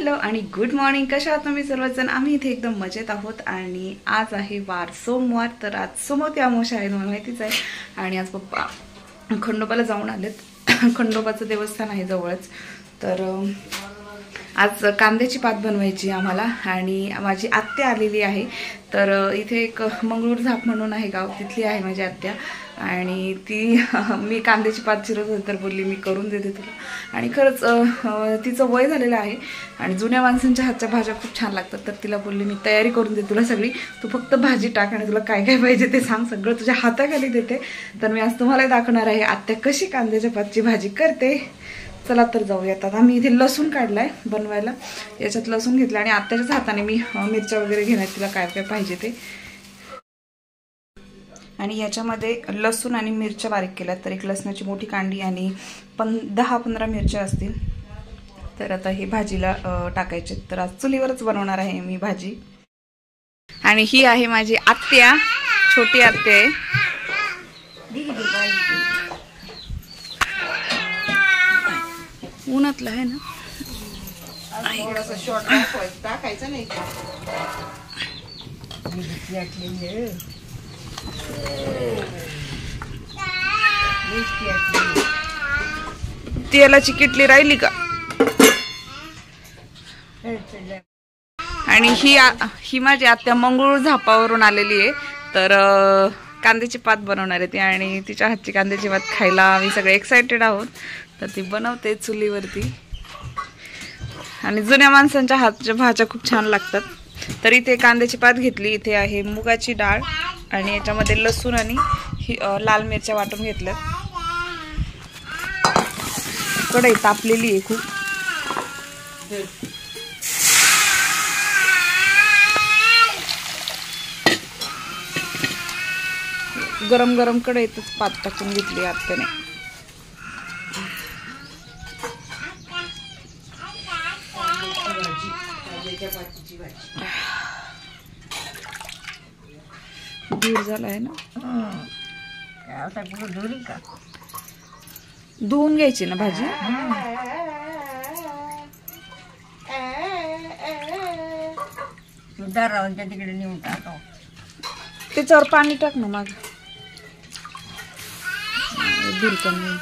Hello आणि good morning. कशा आहात तुम्ही सर्वजण? आम्ही इथे एकदम मजेत आहोत आणि आज आहे वार सोमवार. तर आज सोमवती अमावस्या आहे, मला माहितीच आहे. आणि आज पप्पा खंडोबाला जाऊन आलेत. खंडोबाचं देवस्थान आहे जवळच. तर आज कांद्याची पात बनवायची आम्हाला आणि माझी आत्या आलेली आहे. तर इथे एक मंगळूर झाप म्हणून आहे गाव, तिथली आहे माझी आत्या. आणि ती मी कांद्याची पात चिरत होती तर बोलली मी करून देते तुला. आणि खरंच तिचं वय झालेलं आहे आणि जुन्या माणसांच्या हातच्या भाज्या खूप छान लागतात. तर तिला बोलली मी तयारी करून देते तुला सगळी, तू फक्त भाजी टाक आणि तुला काय काय पाहिजे ते सांग, सगळं तुझ्या हाताखाली देते. तर मी आज तुम्हाला दाखवणार आहे आत्या कशी कांद्याच्या पातची भाजी करते. चला तर जाऊयात. आता आम्ही इथे लसूण काढलाय बनवायला, याच्यात लसूण घेतला आणि आत्याच्याच हाताने मी मिरच्या वगैरे घेणार तिला काय काय पाहिजे ते. आणि याच्यामध्ये लसूण आणि मिरच्या बारीक केल्यात, तर एक लसणाची मोठी कांडी आणि 10-15 मिरच्या असतील. तर आता हे भाजीला टाकायचे. तर आज चुलीवरच बनवणार आहे मी भाजी. आणि ही आहे माझी आत्या, छोटी आत्या आहे. उन्हातलं आहे ना, टाकायचं नाही. तेलाची किटली राहिली का? आणि ही माझी आत्या मंगळूर झापावरून आलेली आहे. तर कांद्याची पात बनवणार आहे ती आणि तिच्या हातची कांद्याची पात खायला आम्ही सगळे एक्सायटेड आहोत. तर ती बनवते चुलीवरती आणि जुन्या माणसांच्या हातच्या भाज्या खूप छान लागतात. तर इथे कांद्याची पात घेतली, इथे आहे मुगाची डाळ आणि याच्यामध्ये लसूण आणि लाल मिरच्या वाटून घेतल्या. कढई तापलेली आहे खूप. गरम गरम कढईतच पात टाकून घेतली आत्याने. दूर झाला आहे ना, धुवून घ्यायची ना भाजी. तिकडे नेऊन टाकाव, त्याच्यावर पाणी टाक ना माग, दूर कमी.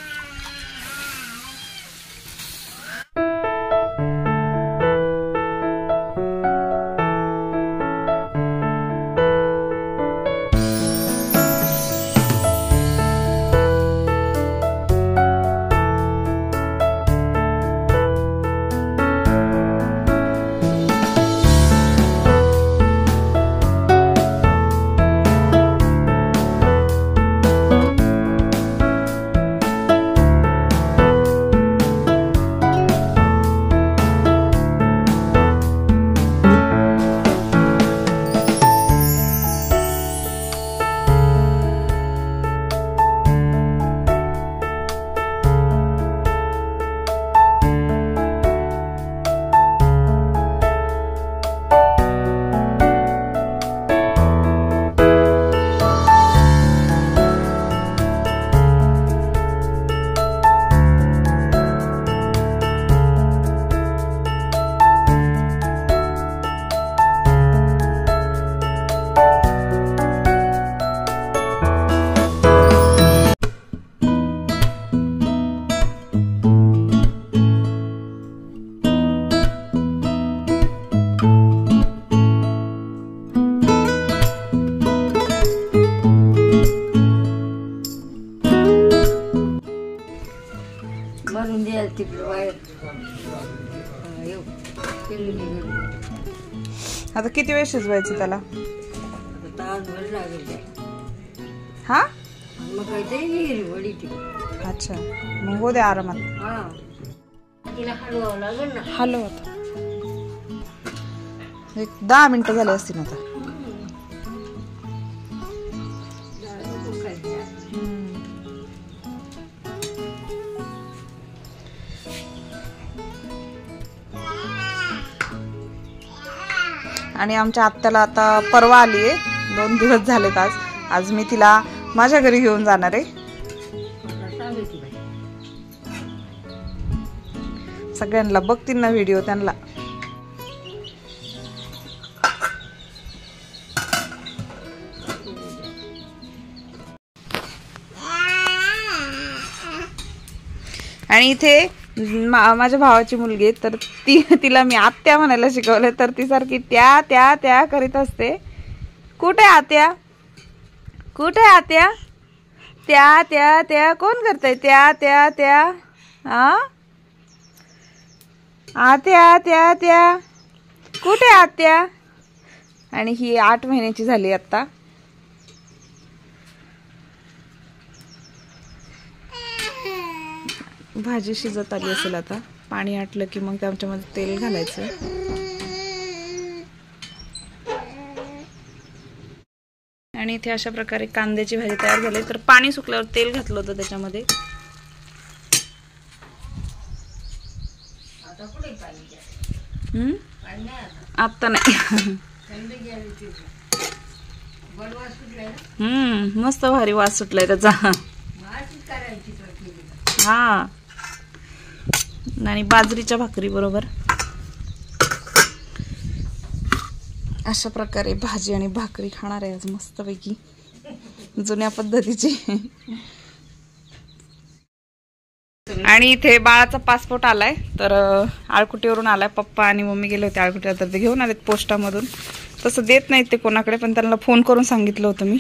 आता किती वेळ शिजवायचं त्याला? हा, अच्छा, मग हो द्या आरामात. हॅलो, आता एक 10 मिनिटं झाले असतील आता. आणि आमच्या आत्याला आता परवा आली आहे, 2 दिवस झालेत. आज मी तिला माझ्या घरी घेऊन जाणार आहे. सगळ्यांना बघतील ना व्हिडिओ, त्यांना आणि इथे माझ्या भावाची मुलगी आहे, तर तिला मी आत्या म्हणायला शिकवलं, तर ती सारखी त्या त्या त्या करीत असते. कुठे आत्या, कुठे आत्या, त्या त्या त्या कोण करताय, त्या त्या त्या, आत्या त्या त्या, कुठे आत्या. आणि ही 8 महिन्याची झाली आता. भाजी शिजत आली असेल आता. पाणी आटलं की मग त्याच्यामध्ये तेल घालायचं. आणि इथे अशा प्रकारे कांद्याची भाजी तयार झाली. तर पाणी सुकल्यावर तेल घातलं होतं त्याच्यामध्ये. आता नाही. मस्त भारी वास सुटलाय त्याचा. हा, आणि बाजरीच्या भाकरी बरोबर अशा प्रकारे भाजी आणि भाकरी खाणार आहे आज मस्तपैकी, जुन्या पद्धतीची. आणि इथे बाळाचा पासपोर्ट आलाय, तर आळकुटीवरून आलाय. पप्पा आणि मम्मी गेले होते आळकुटीला, तर ते घेऊन आलेत पोस्टामधून. तसं देत नाहीत ते कोणाकडे, पण त्यांना फोन करून सांगितलं होतं मी.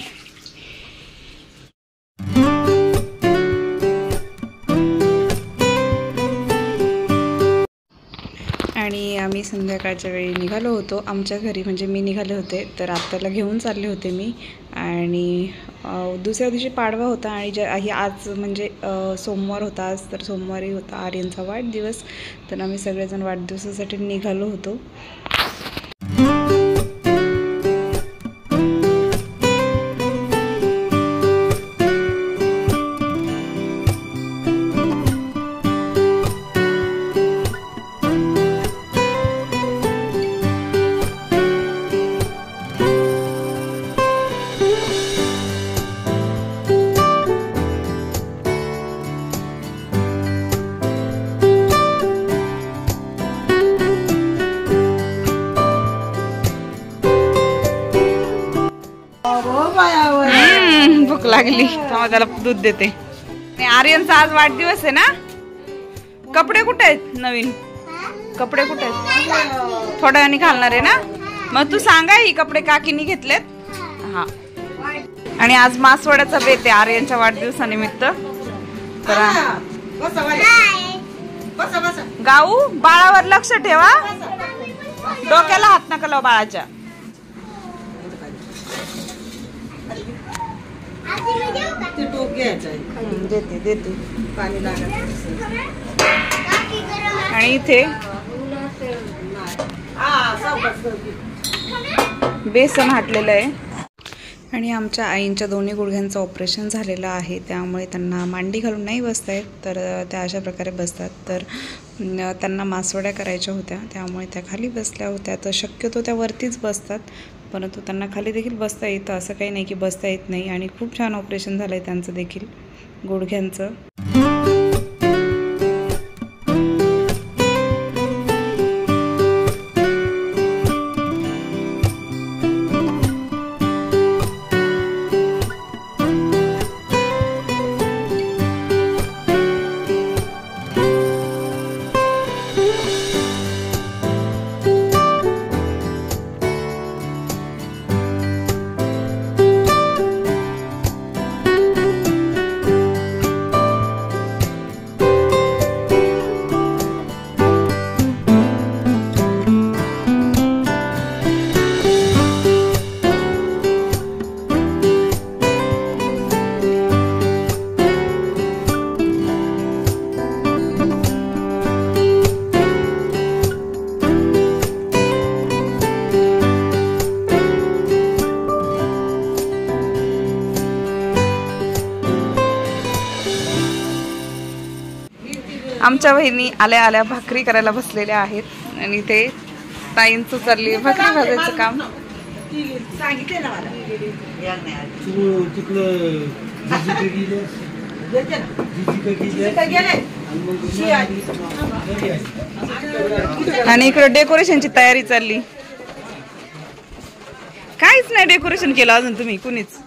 आणि आम्ही संध्याकाळच्या वेळी निघालो होतो आमच्या घरी, म्हणजे मी निघाले होते, तर आत्याला घेऊन चालले होते मी. आणि दुसऱ्या दिवशी पाडवा होता, आणि आज म्हणजे सोमवार होता आज, तर सोमवारी होता आर्यनचा वाढदिवस. तर आम्ही सगळेजण वाढदिवसासाठी निघालो होतो. भूक लागली, त्याला दूध देते. आर्यनचा आज वाढदिवस आहे ना. कपडे कुठे आहेत, नवीन कपडे कुठे आहेत, थोड्या वेळाने घालणार आहे ना. मग तू सांगा ही कपडे काकीनी घेतलेत. हा, आणि आज मासवड्याचा बेत आहे आर्यनच्या वाढदिवसानिमित्त. तर गाऊ, बाळावर लक्ष ठेवा, डोक्याला हात नका लावू बाळाच्या. देते देते पाणी लागत. आणि इथे बेसन हाटलेलं आहे. आणि आमच्या आईंच्या दोन्ही गुडघ्यांचं ऑपरेशन झालेलं आहे, त्यामुळे त्यांना मांडी घालून नाही बसता येत, तर त्या अशा प्रकारे बसतात. तर त्यांना मासवड्या करायच्या होत्या, त्यामुळे त्या खाली बसल्या होत्या. तर शक्यतो त्या वरतीच बसतात, परंतु त्यांना खाली देखील बसता येतं, असं काही नाही की बसता येत नाही. आणि खूप छान ऑपरेशन झालं आहे त्यांचं देखील गुडघ्यांचं. आमच्या बहिणी आल्या आल्या भाकरी करायला बसलेल्या आहेत. आणि ते ताईंचं चालली भाकरी भाजायचं काम. आणि इकडे डेकोरेशनची तयारी चालली. काहीच नाही डेकोरेशन केलं अजून तुम्ही कुणीच.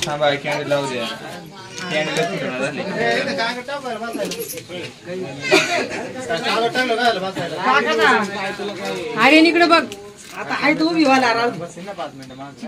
थांबा कॅन्डल लावू द्या. अरे इकडे बघ आता आहे तू विवाला राहू 5 मिनिटं माग.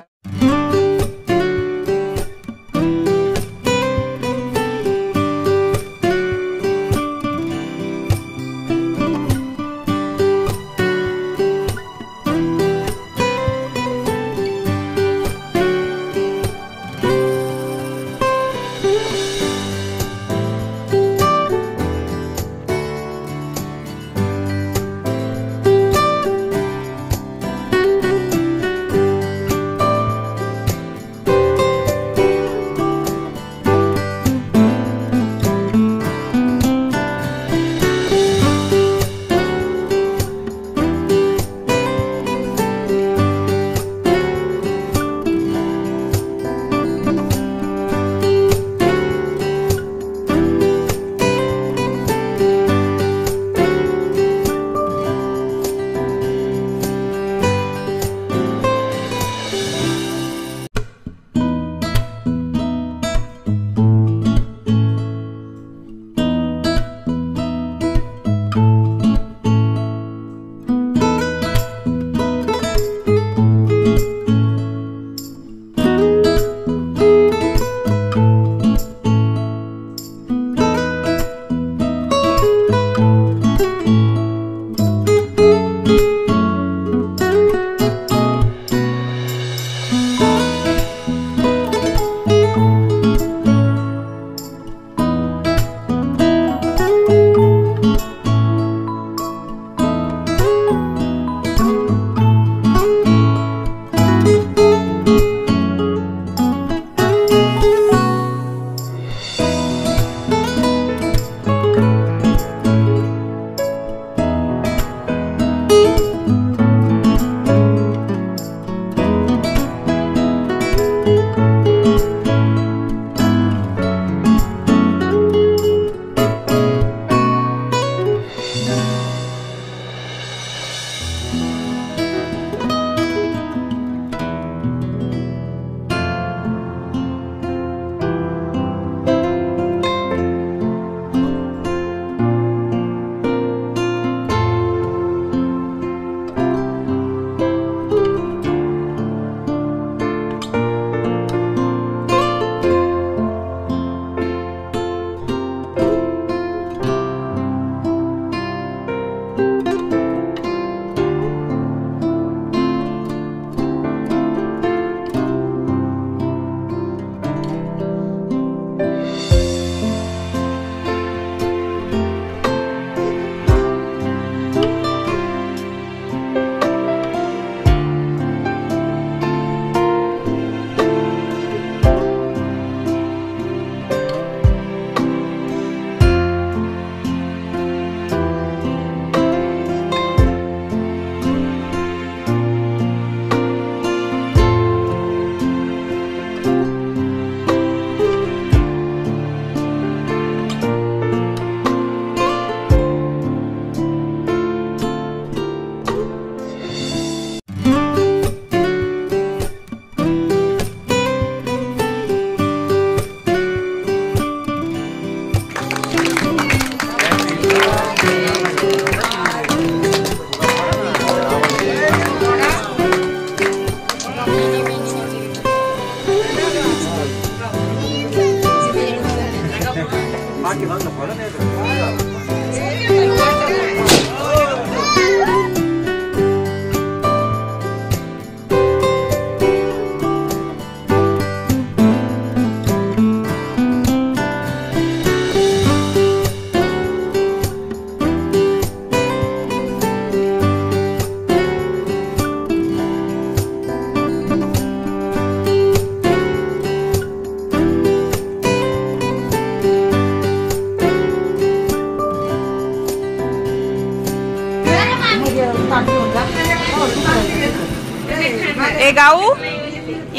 ए गाऊ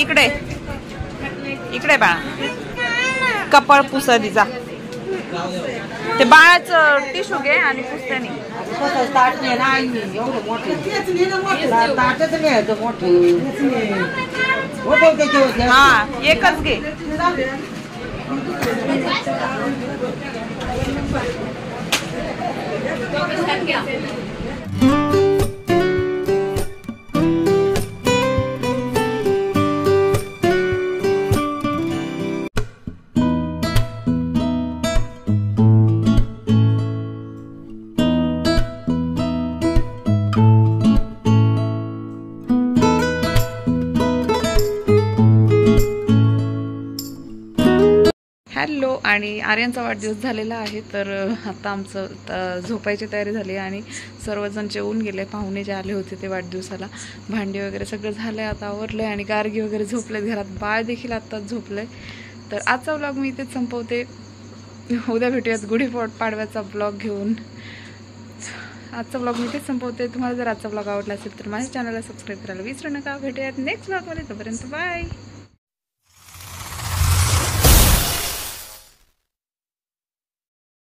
इकडे इकडे बाळा कपाळ पुसा दिजा ते बाळाचं टिशू घे आणि पुसत्याने स्वतःच ताट नाही ना आईने एवढं मोठं ताटच नाही आहे मोठं होते त्याच्यावर हा एकच घे. हॅलो. आणि आर्यनचा वाढदिवस झालेला आहे तर आता आमचं झोपायची तयारी झाली आणि सर्वजण जेवून गेले. पाहुणे जे आले होते ते वाढदिवसाला भांडी वगैरे सगळं झालं आहे, आता आवरलं आहे आणि गार्गी वगैरे झोपलेत घरात. बाळ देखील आत्ताच झोपलं आहे. तर आजचा व्लॉग मी इथेच संपवते. उद्या भेटूयात गुढीपाडव्याचा ब्लॉग घेऊन. आजचा ब्लॉग मी इथेच संपवते. तुम्हाला जर आजचा ब्लॉग आवडला असेल तर माझ्या चॅनलला सबस्क्राईब करायला विसरू नका. भेटूयात नेक्स्ट ब्लॉगमध्ये. तोपर्यंत बाय.